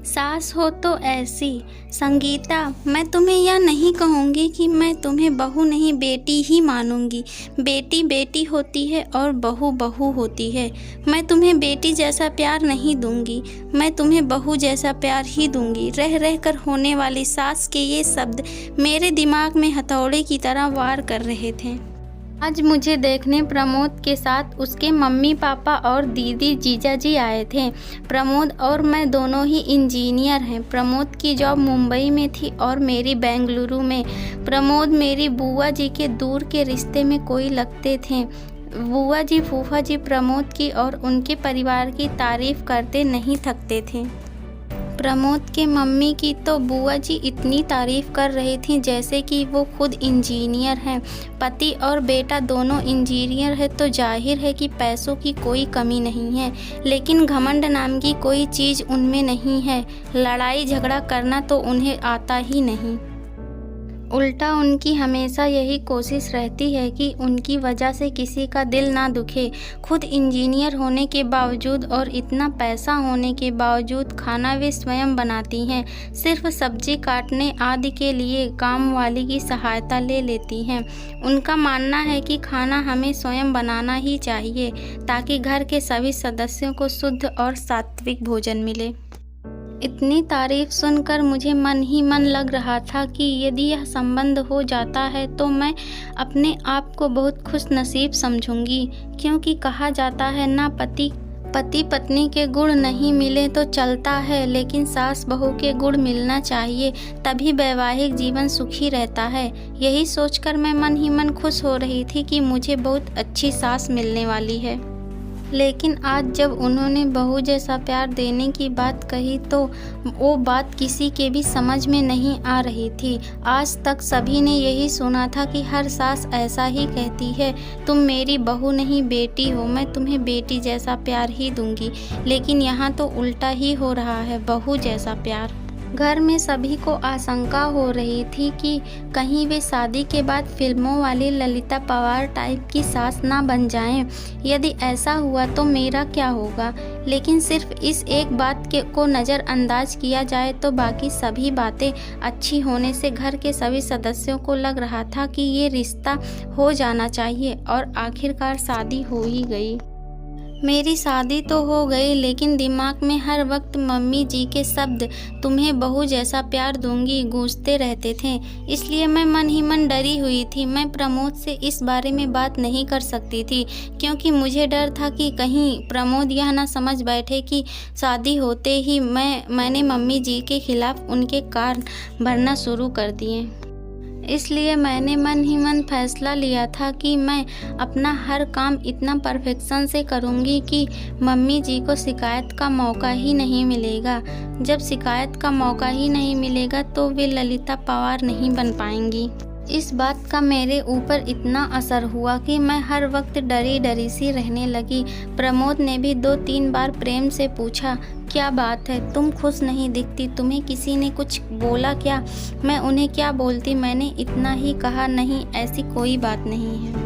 सास हो तो ऐसी। संगीता, मैं तुम्हें यह नहीं कहूँगी कि मैं तुम्हें बहू नहीं बेटी ही मानूंगी। बेटी बेटी होती है और बहू बहू होती है। मैं तुम्हें बेटी जैसा प्यार नहीं दूंगी, मैं तुम्हें बहू जैसा प्यार ही दूंगी। रह रह कर होने वाली सास के ये शब्द मेरे दिमाग में हथौड़े की तरह वार कर रहे थे। आज मुझे देखने प्रमोद के साथ उसके मम्मी पापा और दीदी जीजा जी आए थे। प्रमोद और मैं दोनों ही इंजीनियर हैं। प्रमोद की जॉब मुंबई में थी और मेरी बेंगलुरु में। प्रमोद मेरी बुआ जी के दूर के रिश्ते में कोई लगते थे। बुआ जी फूफा जी प्रमोद की और उनके परिवार की तारीफ करते नहीं थकते थे। प्रमोद के मम्मी की तो बुआ जी इतनी तारीफ़ कर रही थी जैसे कि वो खुद इंजीनियर हैं। पति और बेटा दोनों इंजीनियर है तो जाहिर है कि पैसों की कोई कमी नहीं है, लेकिन घमंड नाम की कोई चीज़ उनमें नहीं है। लड़ाई झगड़ा करना तो उन्हें आता ही नहीं। उल्टा उनकी हमेशा यही कोशिश रहती है कि उनकी वजह से किसी का दिल ना दुखे। खुद इंजीनियर होने के बावजूद और इतना पैसा होने के बावजूद खाना वे स्वयं बनाती हैं। सिर्फ सब्जी काटने आदि के लिए काम वाली की सहायता ले लेती हैं। उनका मानना है कि खाना हमें स्वयं बनाना ही चाहिए ताकि घर के सभी सदस्यों को शुद्ध और सात्विक भोजन मिले। इतनी तारीफ सुनकर मुझे मन ही मन लग रहा था कि यदि यह संबंध हो जाता है तो मैं अपने आप को बहुत खुश नसीब समझूंगी, क्योंकि कहा जाता है ना, पति पत्नी के गुण नहीं मिले तो चलता है, लेकिन सास बहू के गुण मिलना चाहिए, तभी वैवाहिक जीवन सुखी रहता है। यही सोचकर मैं मन ही मन खुश हो रही थी कि मुझे बहुत अच्छी सास मिलने वाली है। लेकिन आज जब उन्होंने बहू जैसा प्यार देने की बात कही तो वो बात किसी के भी समझ में नहीं आ रही थी। आज तक सभी ने यही सुना था कि हर सास ऐसा ही कहती है, तुम मेरी बहू नहीं बेटी हो, मैं तुम्हें बेटी जैसा प्यार ही दूंगी। लेकिन यहाँ तो उल्टा ही हो रहा है, बहू जैसा प्यार। घर में सभी को आशंका हो रही थी कि कहीं वे शादी के बाद फिल्मों वाली ललिता पवार टाइप की सास ना बन जाएं। यदि ऐसा हुआ तो मेरा क्या होगा। लेकिन सिर्फ इस एक बात को नज़रअंदाज किया जाए तो बाकी सभी बातें अच्छी होने से घर के सभी सदस्यों को लग रहा था कि ये रिश्ता हो जाना चाहिए, और आखिरकार शादी हो ही गई। मेरी शादी तो हो गई, लेकिन दिमाग में हर वक्त मम्मी जी के शब्द, तुम्हें बहू जैसा प्यार दूंगी, गूंजते रहते थे। इसलिए मैं मन ही मन डरी हुई थी। मैं प्रमोद से इस बारे में बात नहीं कर सकती थी, क्योंकि मुझे डर था कि कहीं प्रमोद यह ना समझ बैठे कि शादी होते ही मैंने मम्मी जी के खिलाफ उनके कान भरना शुरू कर दिए। इसलिए मैंने मन ही मन फैसला लिया था कि मैं अपना हर काम इतना परफेक्शन से करूँगी कि मम्मी जी को शिकायत का मौका ही नहीं मिलेगा। जब शिकायत का मौका ही नहीं मिलेगा तो वे ललिता पवार नहीं बन पाएंगी। इस बात का मेरे ऊपर इतना असर हुआ कि मैं हर वक्त डरी डरी सी रहने लगी। प्रमोद ने भी 2-3 बार प्रेम से पूछा, क्या बात है, तुम खुश नहीं दिखती, तुम्हें किसी ने कुछ बोला क्या? मैं उन्हें क्या बोलती, मैंने इतना ही कहा, नहीं ऐसी कोई बात नहीं है।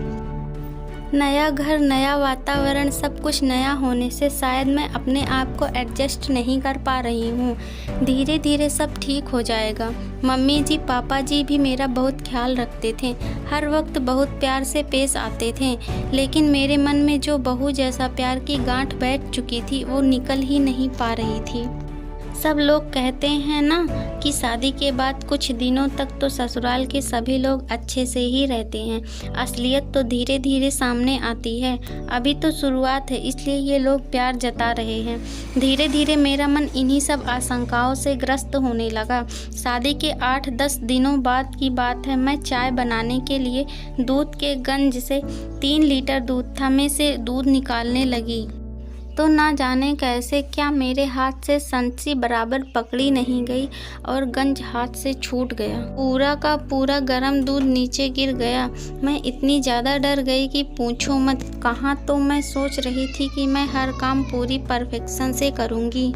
नया घर, नया वातावरण, सब कुछ नया होने से शायद मैं अपने आप को एडजस्ट नहीं कर पा रही हूँ। धीरे धीरे सब ठीक हो जाएगा। मम्मी जी पापा जी भी मेरा बहुत ख्याल रखते थे, हर वक्त बहुत प्यार से पेश आते थे, लेकिन मेरे मन में जो बहू जैसा प्यार की गांठ बैठ चुकी थी वो निकल ही नहीं पा रही थी। सब लोग कहते हैं ना कि शादी के बाद कुछ दिनों तक तो ससुराल के सभी लोग अच्छे से ही रहते हैं। असलियत तो धीरे धीरे सामने आती है। अभी तो शुरुआत है, इसलिए ये लोग प्यार जता रहे हैं। धीरे धीरे मेरा मन इन्हीं सब आशंकाओं से ग्रस्त होने लगा। शादी के 8-10 दिनों बाद की बात है। मैं चाय बनाने के लिए दूध के गंज से 3 लीटर दूध था में से दूध निकालने लगी तो ना जाने कैसे क्या मेरे हाथ से संची बराबर पकड़ी नहीं गई और गंज हाथ से छूट गया। पूरा का पूरा गर्म दूध नीचे गिर गया। मैं इतनी ज़्यादा डर गई कि पूछो मत। कहाँ तो मैं सोच रही थी कि मैं हर काम पूरी परफेक्शन से करूँगी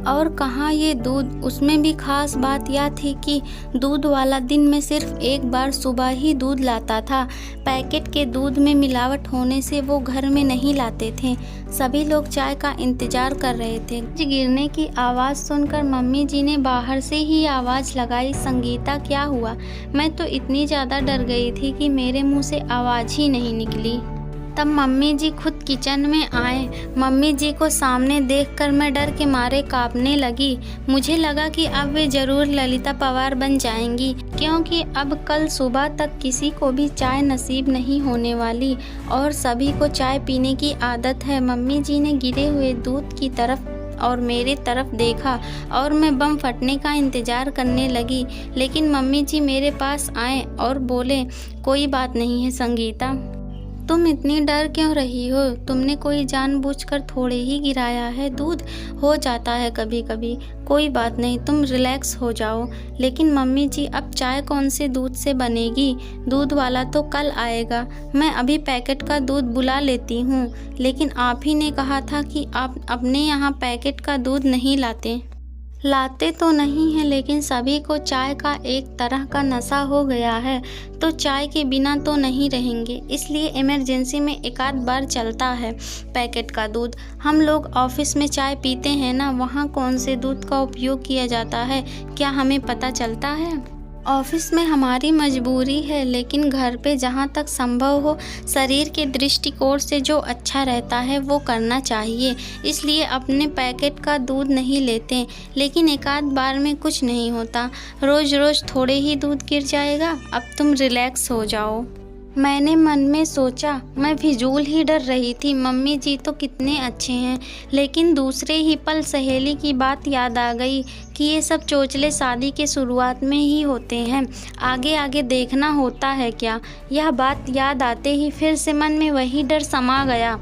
और कहाँ ये दूध। उसमें भी खास बात यह थी कि दूध वाला दिन में सिर्फ एक बार सुबह ही दूध लाता था। पैकेट के दूध में मिलावट होने से वो घर में नहीं लाते थे। सभी लोग चाय का इंतजार कर रहे थे। गिरने की आवाज़ सुनकर मम्मी जी ने बाहर से ही आवाज़ लगाई, संगीता क्या हुआ? मैं तो इतनी ज़्यादा डर गई थी कि मेरे मुंह से आवाज़ ही नहीं निकली। तब मम्मी जी खुद किचन में आए। मम्मी जी को सामने देखकर मैं डर के मारे कांपने लगी। मुझे लगा कि अब वे ज़रूर ललिता पवार बन जाएंगी, क्योंकि अब कल सुबह तक किसी को भी चाय नसीब नहीं होने वाली और सभी को चाय पीने की आदत है। मम्मी जी ने गिरे हुए दूध की तरफ और मेरे तरफ देखा और मैं बम फटने का इंतज़ार करने लगी, लेकिन मम्मी जी मेरे पास आए और बोले, कोई बात नहीं है संगीता, तुम इतनी डर क्यों रही हो? तुमने कोई जानबूझकर थोड़े ही गिराया है दूध, हो जाता है कभी कभी, कोई बात नहीं, तुम रिलैक्स हो जाओ। लेकिन मम्मी जी अब चाय कौन से दूध से बनेगी? दूध वाला तो कल आएगा, मैं अभी पैकेट का दूध बुला लेती हूँ। लेकिन आप ही ने कहा था कि आप अपने यहाँ पैकेट का दूध नहीं लाते तो नहीं हैं, लेकिन सभी को चाय का एक तरह का नशा हो गया है, तो चाय के बिना तो नहीं रहेंगे, इसलिए इमरजेंसी में एक आध बार चलता है पैकेट का दूध। हम लोग ऑफिस में चाय पीते हैं ना, वहाँ कौन से दूध का उपयोग किया जाता है क्या हमें पता चलता है? ऑफिस में हमारी मजबूरी है, लेकिन घर पे जहाँ तक संभव हो शरीर के दृष्टिकोण से जो अच्छा रहता है वो करना चाहिए, इसलिए अपने पैकेट का दूध नहीं लेते। लेकिन एक आध बार में कुछ नहीं होता, रोज़ रोज़ थोड़े ही दूध गिर जाएगा, अब तुम रिलैक्स हो जाओ। मैंने मन में सोचा, मैं फिजूल ही डर रही थी, मम्मी जी तो कितने अच्छे हैं। लेकिन दूसरे ही पल सहेली की बात याद आ गई कि ये सब चोचले शादी के शुरुआत में ही होते हैं, आगे आगे देखना होता है क्या। यह बात याद आते ही फिर से मन में वही डर समा गया।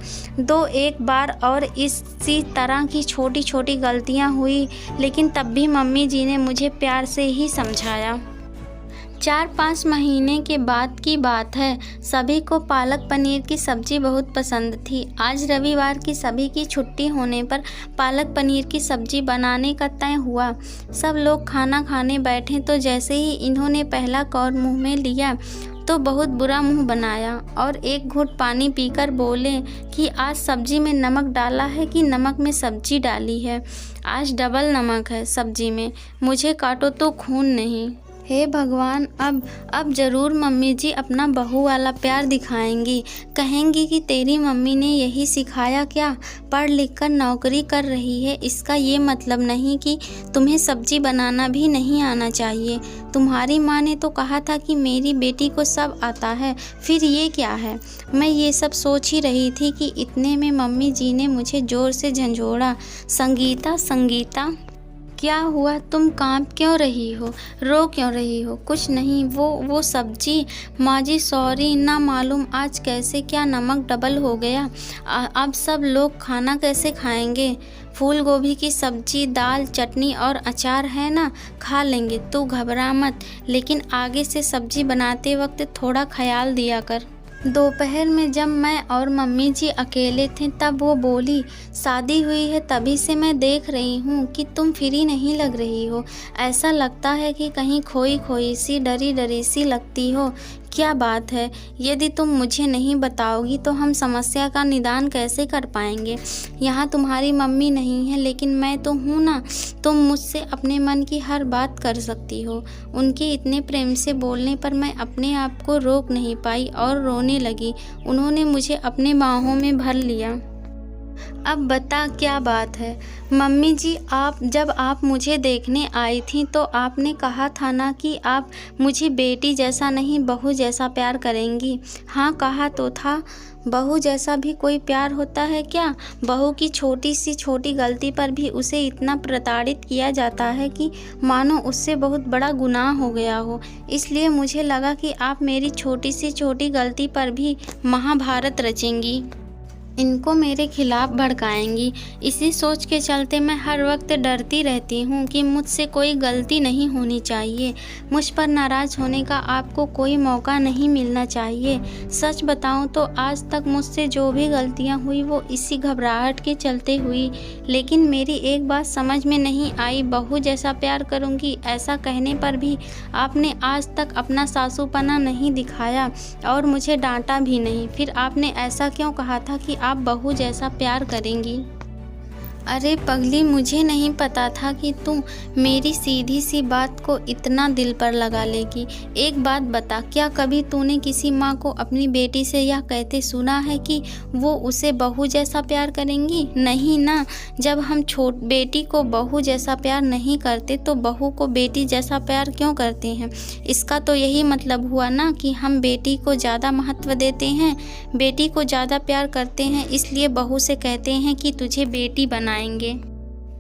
एक बार और इसी तरह की छोटी छोटी गलतियां हुई, लेकिन तब भी मम्मी जी ने मुझे प्यार से ही समझाया। 4-5 महीने के बाद की बात है। सभी को पालक पनीर की सब्ज़ी बहुत पसंद थी। आज रविवार की सभी की छुट्टी होने पर पालक पनीर की सब्ज़ी बनाने का तय हुआ। सब लोग खाना खाने बैठे तो जैसे ही इन्होंने पहला कौर मुंह में लिया तो बहुत बुरा मुंह बनाया और एक घूंट पानी पीकर बोले कि आज सब्जी में नमक डाला है कि नमक में सब्जी डाली है? आज डबल नमक है सब्जी में, मुझे काटो तो खून नहीं। हे भगवान, अब ज़रूर मम्मी जी अपना बहू वाला प्यार दिखाएंगी, कहेंगी कि तेरी मम्मी ने यही सिखाया क्या? पढ़ लिख कर नौकरी कर रही है, इसका ये मतलब नहीं कि तुम्हें सब्जी बनाना भी नहीं आना चाहिए। तुम्हारी माँ ने तो कहा था कि मेरी बेटी को सब आता है, फिर ये क्या है? मैं ये सब सोच ही रही थी कि इतने में मम्मी जी ने मुझे ज़ोर से झंझोड़ा, संगीता संगीता क्या हुआ? तुम कांप क्यों रही हो, रो क्यों रही हो? कुछ नहीं, वो सब्जी। माँ जी सॉरी, ना मालूम आज कैसे क्या नमक डबल हो गया। अब सब लोग खाना कैसे खाएंगे? फूल गोभी की सब्जी, दाल, चटनी और अचार है ना, खा लेंगे, तू घबरा मत। लेकिन आगे से सब्जी बनाते वक्त थोड़ा ख्याल दिया कर। दोपहर में जब मैं और मम्मी जी अकेले थे तब वो बोली, शादी हुई है तभी से मैं देख रही हूँ कि तुम फ्री नहीं लग रही हो, ऐसा लगता है कि कहीं खोई खोई सी, डरी डरी सी लगती हो। क्या बात है? यदि तुम मुझे नहीं बताओगी तो हम समस्या का निदान कैसे कर पाएंगे? यहाँ तुम्हारी मम्मी नहीं है, लेकिन मैं तो हूँ ना, तुम मुझसे अपने मन की हर बात कर सकती हो। उनके इतने प्रेम से बोलने पर मैं अपने आप को रोक नहीं पाई और रोने लगी। उन्होंने मुझे अपने बाहों में भर लिया। अब बता क्या बात है? मम्मी जी, जब आप मुझे देखने आई थी तो आपने कहा था ना कि आप मुझे बेटी जैसा नहीं बहू जैसा प्यार करेंगी। हाँ, कहा तो था। बहू जैसा भी कोई प्यार होता है क्या? बहू की छोटी सी छोटी गलती पर भी उसे इतना प्रताड़ित किया जाता है कि मानो उससे बहुत बड़ा गुनाह हो गया हो। इसलिए मुझे लगा कि आप मेरी छोटी सी छोटी गलती पर भी महाभारत रचेंगी। इनको मेरे खिलाफ भड़काएंगी। इसी सोच के चलते मैं हर वक्त डरती रहती हूँ कि मुझसे कोई गलती नहीं होनी चाहिए। मुझ पर नाराज़ होने का आपको कोई मौका नहीं मिलना चाहिए। सच बताऊँ तो आज तक मुझसे जो भी गलतियाँ हुई वो इसी घबराहट के चलते हुई। लेकिन मेरी एक बात समझ में नहीं आई, बहू जैसा प्यार करूँगी ऐसा कहने पर भी आपने आज तक अपना सासूपना नहीं दिखाया और मुझे डांटा भी नहीं। फिर आपने ऐसा क्यों कहा था कि आप बहू जैसा प्यार करेंगी? अरे पगली, मुझे नहीं पता था कि तुम मेरी सीधी सी बात को इतना दिल पर लगा लेगी। एक बात बता, क्या कभी तूने किसी माँ को अपनी बेटी से यह कहते सुना है कि वो उसे बहू जैसा प्यार करेंगी? नहीं ना। जब हम बेटी को बहू जैसा प्यार नहीं करते तो बहू को बेटी जैसा प्यार क्यों करते हैं? इसका तो यही मतलब हुआ ना कि हम बेटी को ज़्यादा महत्व देते हैं, बेटी को ज़्यादा प्यार करते हैं, इसलिए बहू से कहते हैं कि तुझे बेटी बनाएंगे,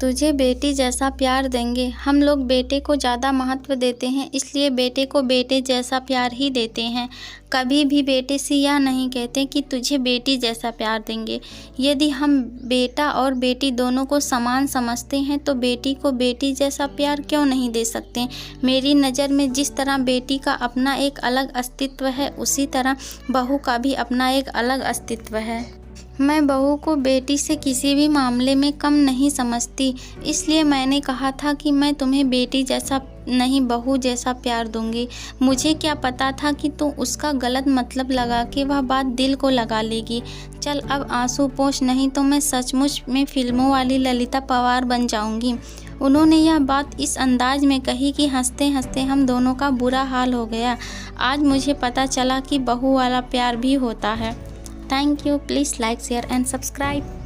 तुझे बेटी जैसा प्यार देंगे। हम लोग बेटे को ज़्यादा महत्व देते हैं, इसलिए बेटे को बेटे जैसा प्यार ही देते हैं। कभी भी बेटे से यह नहीं कहते कि तुझे बेटी जैसा प्यार देंगे। यदि हम बेटा और बेटी दोनों को समान समझते हैं तो बेटी को बेटी जैसा प्यार क्यों नहीं दे सकते? मेरी नज़र में जिस तरह बेटी का अपना एक अलग अस्तित्व है, उसी तरह बहू का भी अपना एक अलग अस्तित्व है। मैं बहू को बेटी से किसी भी मामले में कम नहीं समझती, इसलिए मैंने कहा था कि मैं तुम्हें बेटी जैसा नहीं बहू जैसा प्यार दूंगी। मुझे क्या पता था कि तू उसका गलत मतलब लगा के वह बात दिल को लगा लेगी। चल अब आंसू पोंछ, नहीं तो मैं सचमुच में फिल्मों वाली ललिता पवार बन जाऊंगी। उन्होंने यह बात इस अंदाज में कही कि हंसते हंसते हम दोनों का बुरा हाल हो गया। आज मुझे पता चला कि बहू वाला प्यार भी होता है। Thank you. Please like, share and subscribe.